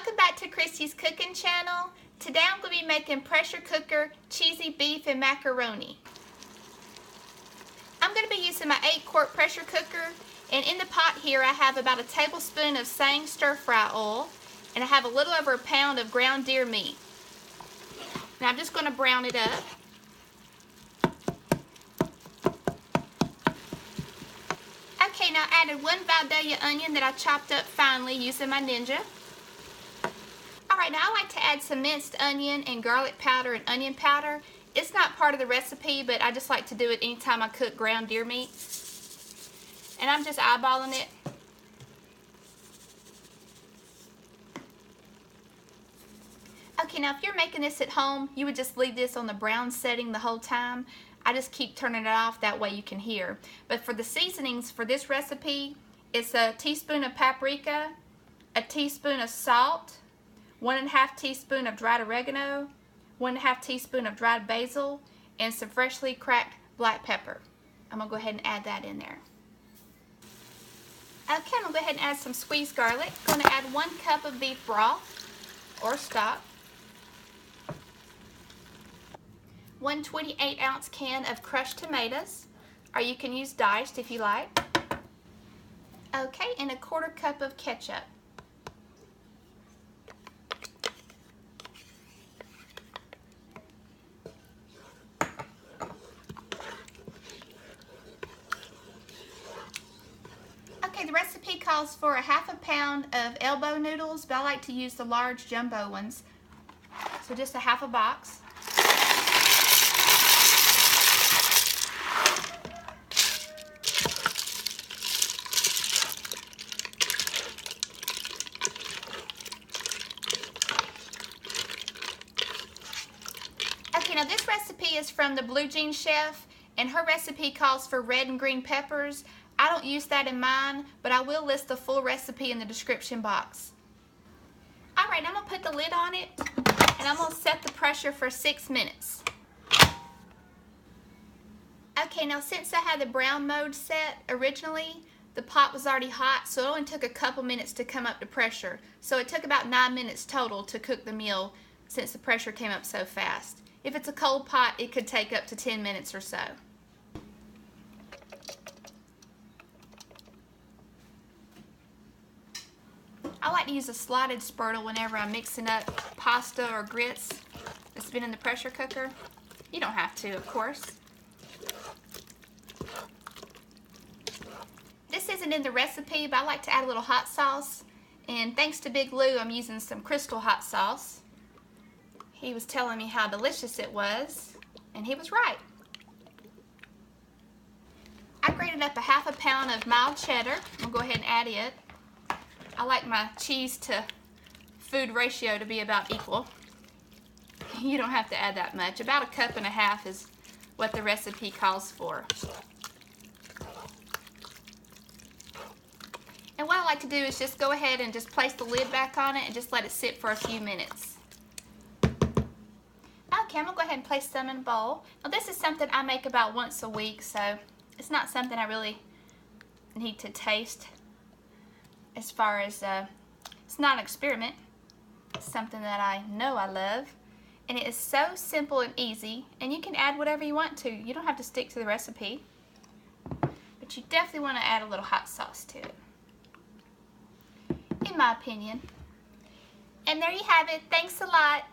Welcome back to Christy's cooking channel. Today I'm going to be making pressure cooker cheesy beef and macaroni. I'm going to be using my 8-quart pressure cooker, and in the pot here I have about a tablespoon of Sang stir-fry oil, and I have a little over a pound of ground deer meat. Now I'm just going to brown it up. Okay, now I added 1 Vidalia onion that I chopped up finely using my Ninja. Alright, now I like to add some minced onion and garlic powder and onion powder. It's not part of the recipe, but I just like to do it anytime I cook ground deer meat. And I'm just eyeballing it. Okay, now if you're making this at home, you would just leave this on the brown setting the whole time. I just keep turning it off, that way you can hear. But for the seasonings for this recipe, it's a teaspoon of paprika, a teaspoon of salt, 1½ teaspoon of dried oregano, 1½ teaspoon of dried basil, and some freshly cracked black pepper. I'm going to go ahead and add that in there. Okay, I'm going to go ahead and add some squeezed garlic. I'm going to add 1 cup of beef broth or stock, 1 28-ounce can of crushed tomatoes, or you can use diced if you like. Okay, and a 1/4 cup of ketchup. Okay, the recipe calls for a ½ pound of elbow noodles, but I like to use the large jumbo ones. So just a ½ box. Okay, now this recipe is from the Blue Jean Chef, and her recipe calls for red and green peppers. I don't use that in mine, but I will list the full recipe in the description box. Alright, I'm going to put the lid on it, and I'm going to set the pressure for 6 minutes. Okay, now since I had the brown mode set originally, the pot was already hot, so it only took a couple minutes to come up to pressure. So it took about 9 minutes total to cook the meal since the pressure came up so fast. If it's a cold pot, it could take up to 10 minutes or so. I like to use a slotted spurtle whenever I'm mixing up pasta or grits that's been in the pressure cooker. You don't have to, of course. This isn't in the recipe, but I like to add a little hot sauce. And thanks to Big Lou, I'm using some Crystal hot sauce. He was telling me how delicious it was, and he was right. I grated up a ½ pound of mild cheddar. I'm going to go ahead and add it. I like my cheese to food ratio to be about equal. You don't have to add that much. About 1.5 cups is what the recipe calls for. And what I like to do is just go ahead and just place the lid back on it and just let it sit for a few minutes. Okay, I'm going to go ahead and place some in a bowl. Now this is something I make about once a week, so it's not something I really need to taste. As far as, it's not an experiment. It's something that I know I love. And it is so simple and easy, and you can add whatever you want to. You don't have to stick to the recipe. But you definitely want to add a little hot sauce to it, in my opinion. And there you have it. Thanks a lot.